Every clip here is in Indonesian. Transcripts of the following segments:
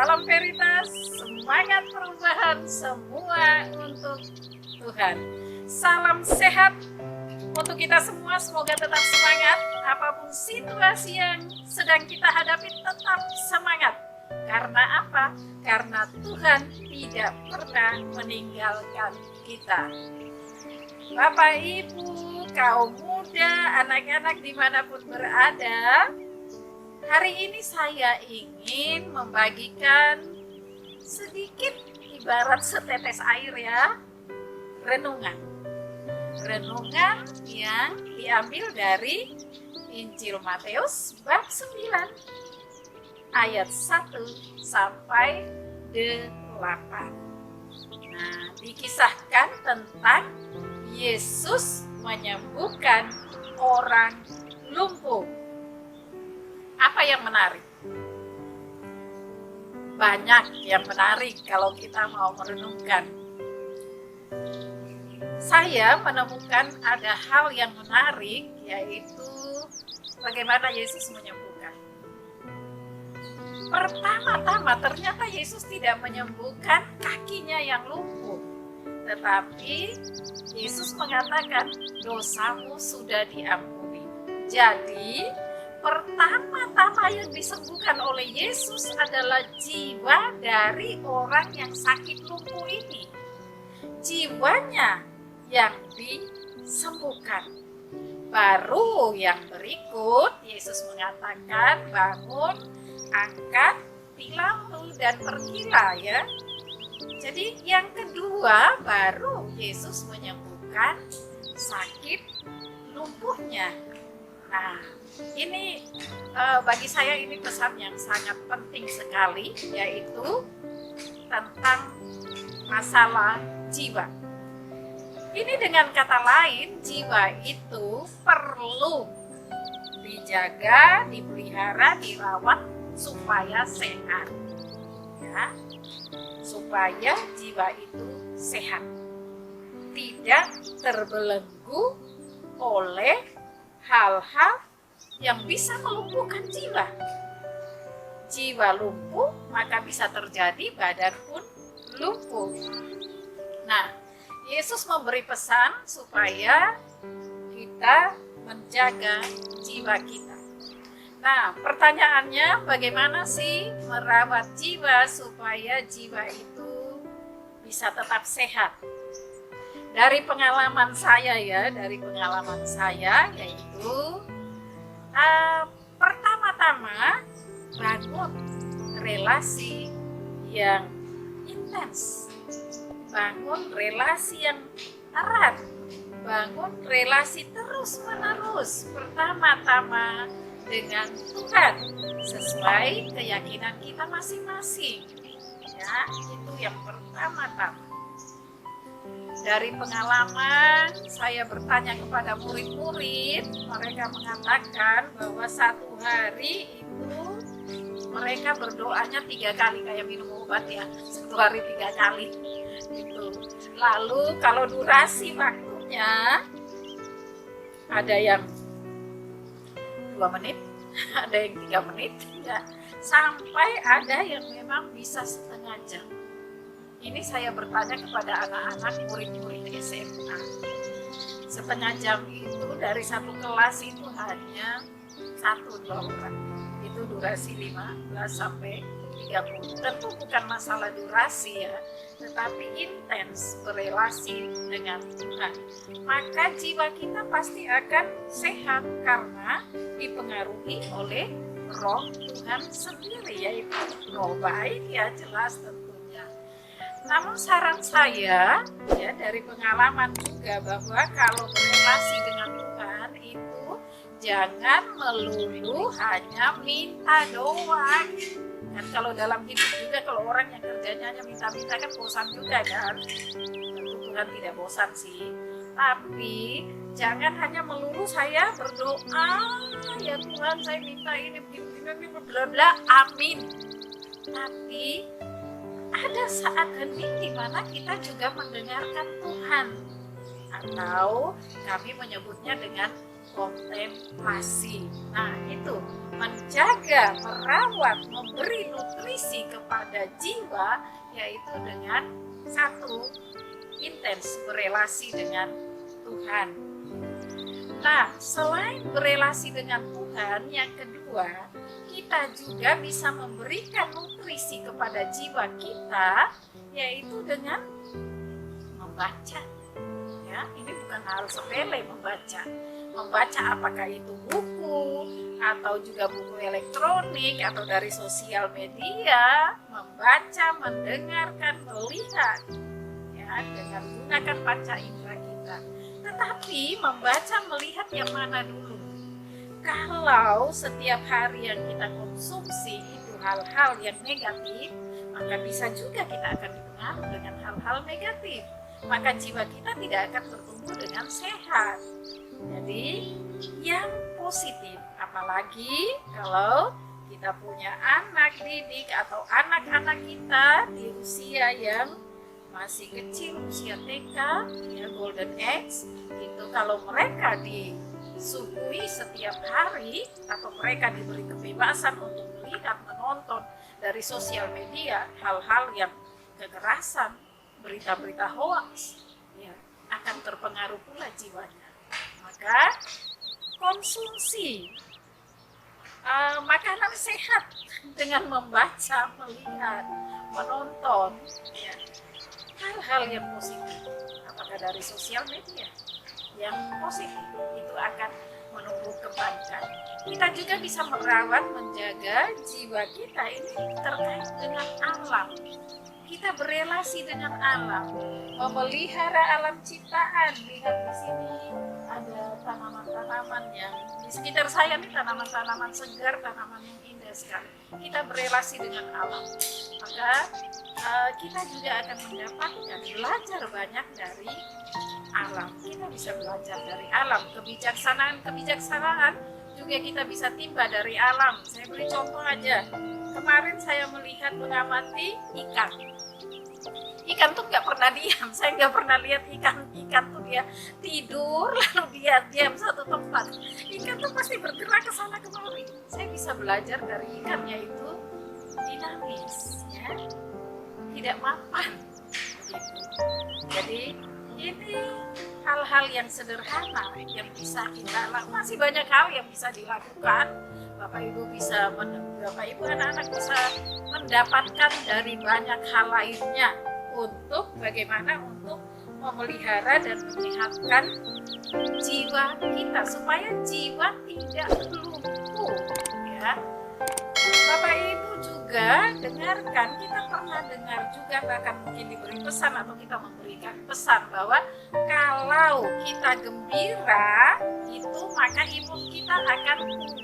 Salam Veritas, semangat perubahan semua untuk Tuhan. Salam sehat untuk kita semua, semoga tetap semangat. Apapun situasi yang sedang kita hadapi, tetap semangat. Karena apa? Karena Tuhan tidak pernah meninggalkan kita. Bapak, Ibu, kaum muda, anak-anak dimanapun berada, hari ini saya ingin membagikan sedikit ibarat setetes air ya, renungan yang diambil dari Injil Matius bab 9 ayat 1 sampai 8. Nah, dikisahkan tentang Yesus menyembuhkan orang lumpuh. Apa yang menarik? Banyak yang menarik kalau kita mau merenungkan. Saya menemukan ada hal yang menarik, yaitu bagaimana Yesus menyembuhkan. Pertama-tama ternyata Yesus tidak menyembuhkan kakinya yang lumpuh, tetapi Yesus mengatakan dosamu sudah diampuni. Jadi pertama-tama yang disembuhkan oleh Yesus adalah jiwa dari orang yang sakit lumpuh ini. Jiwanya yang disembuhkan. Baru yang berikut Yesus mengatakan bangun, angkat tilammu dan pergilah ya. Jadi yang kedua baru Yesus menyembuhkan sakit lumpuhnya. Nah, ini bagi saya ini pesan yang sangat penting sekali, yaitu tentang masalah jiwa. Ini dengan kata lain, jiwa itu perlu dijaga, dipelihara, dirawat supaya sehat. Ya, supaya jiwa itu sehat. Tidak terbelenggu oleh hal-hal yang bisa melumpuhkan jiwa. Jiwa lumpuh, maka bisa terjadi badan pun lumpuh. Nah, Yesus memberi pesan supaya kita menjaga jiwa kita. Nah, pertanyaannya bagaimana sih merawat jiwa supaya jiwa itu bisa tetap sehat? Dari pengalaman saya yaitu pertama-tama bangun relasi yang intens, bangun relasi yang erat, bangun relasi terus-menerus, pertama-tama dengan Tuhan sesuai keyakinan kita masing-masing. Ya, itu yang pertama-tama. Dari pengalaman, saya bertanya kepada murid-murid, mereka mengatakan bahwa satu hari itu mereka berdoanya 3 kali, kayak minum obat ya, 1 hari 3 kali. Gitu. Lalu kalau durasi waktunya, ada yang 2 menit, ada yang 3 menit, ya, sampai ada yang memang bisa setengah jam. Ini saya bertanya kepada anak-anak murid-murid SMA. Setengah jam itu dari satu kelas itu hanya 1-2 orang. Itu durasi 15 sampai 30. Tentu bukan masalah durasi ya, tetapi intens berelasi dengan Tuhan. Maka jiwa kita pasti akan sehat karena dipengaruhi oleh roh Tuhan sendiri, yaitu roh baik ya, jelas tentunya. Namun saran saya ya dari pengalaman juga bahwa kalau berelasi dengan Tuhan itu jangan melulu hanya minta doang. Kan kalau dalam hidup juga kalau orang yang kerjanya hanya minta-minta kan bosan juga kan. Tentu Tuhan tidak bosan sih. Tapi jangan hanya melulu saya berdoa, ya Tuhan saya minta ini begini bla bla, amin. Tapi ada saat hening di mana kita juga mendengarkan Tuhan, atau kami menyebutnya dengan kontemplasi. Nah itu menjaga, merawat, memberi nutrisi kepada jiwa, yaitu dengan satu, intens berelasi dengan Tuhan. Nah, selain berelasi dengan Tuhan, yang kedua, kita juga bisa memberikan nutrisi kepada jiwa kita, yaitu dengan membaca. Ya, ini bukan hal sepele membaca. Membaca apakah itu buku, atau juga buku elektronik, atau dari sosial media, membaca, mendengarkan, melihat, ya, dengan gunakan panca indera kita. Tetapi membaca, melihat yang mana dulu? Kalau setiap hari yang kita konsumsi itu hal-hal yang negatif, maka bisa juga kita akan dipengaruhi dengan hal-hal negatif. Maka jiwa kita tidak akan bertumbuh dengan sehat. Jadi yang positif, apalagi kalau kita punya anak didik atau anak-anak kita di usia yang masih kecil, usia TK, ya, golden age, itu kalau mereka disuguhi setiap hari atau mereka diberi kebebasan untuk melihat, menonton dari sosial media hal-hal yang kekerasan, berita-berita hoax, ya, akan terpengaruh pula jiwanya. Maka konsumsi makanan sehat dengan membaca, melihat, menonton, ya, hal-hal yang positif, apakah dari sosial media yang positif, itu akan menumbuh kembangkan. Kita juga bisa merawat, menjaga jiwa kita ini terkait dengan alam. Kita berelasi dengan alam, memelihara alam ciptaan. Lihat di sini ada tanaman-tanaman yang di sekitar saya, nih tanaman-tanaman segar, tanaman yang indah sekali. Kita berelasi dengan alam, maka kita juga akan mendapatkan belajar banyak dari alam. Kita bisa belajar dari alam, kebijaksanaan juga kita bisa timba dari alam. Saya beri contoh aja. Kemarin saya melihat, mengamati ikan. Ikan tuh nggak pernah diam. Saya nggak pernah lihat ikan tuh dia tidur lalu dia diam satu tempat. Ikan tuh pasti bergerak ke sana kemari. Saya bisa belajar dari ikannya itu dinamis, ya, tidak mapan. Begitu. Jadi ini hal-hal yang sederhana yang bisa kita lakukan. Masih banyak hal yang bisa dilakukan. Bapak Ibu anak-anak bisa mendapatkan dari banyak hal lainnya untuk bagaimana untuk memelihara dan menyehatkan jiwa kita supaya jiwa tidak lumpuh, ya. Bapak Ibu juga dengarkan, kita pernah dengar juga, bahkan mungkin diberi pesan atau kita memberikan pesan bahwa kalau kita gembira itu maka imun kita akan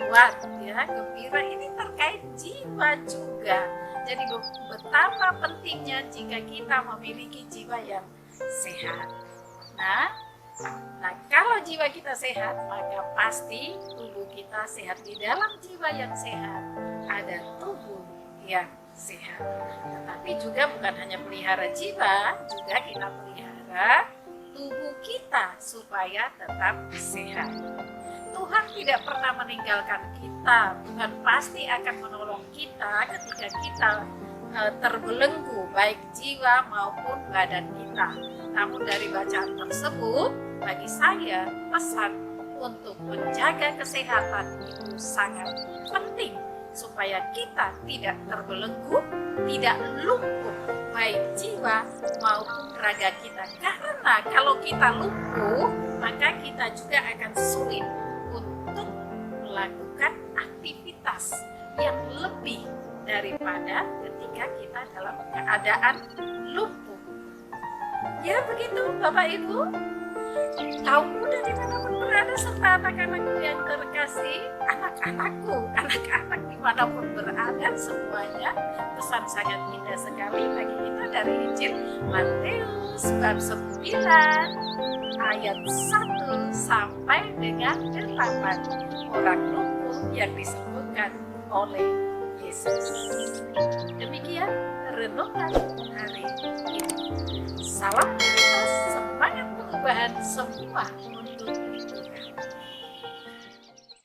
kuat, ya. Gembira ini terkait jiwa juga. Jadi betapa pentingnya jika kita memiliki jiwa yang sehat. Nah, kalau jiwa kita sehat, maka pasti tubuh kita sehat. Di dalam jiwa yang sehat ada tubuh yang sehat. Tetapi juga bukan hanya pelihara jiwa, juga kita pelihara tubuh kita supaya tetap sehat. Tuhan tidak pernah meninggalkan kita. Tuhan pasti akan menolong kita ketika kita terbelenggu, baik jiwa maupun badan kita. Namun dari bacaan tersebut, bagi saya pesan untuk menjaga kesehatan itu sangat penting supaya kita tidak terbelenggu, tidak lumpuh baik jiwa maupun raga kita. Karena kalau kita lumpuh, maka kita juga akan sulit untuk melakukan aktivitas yang lebih daripada ketika kita dalam keadaan lumpuh. Ya begitu Bapak Ibu, kaum muda dimanapun berada serta anak-anakku yang terkasih, anak-anakku, anak-anak dimanapun berada semuanya, pesan sangat indah sekali bagi kita dari Injil Matius bab 9 ayat 1 sampai dengan 8, orang lumpuh yang disembuhkan oleh Yesus. Demikian renungan hari ini. Salam kualitas, semangat perubahan semua untuk hidup.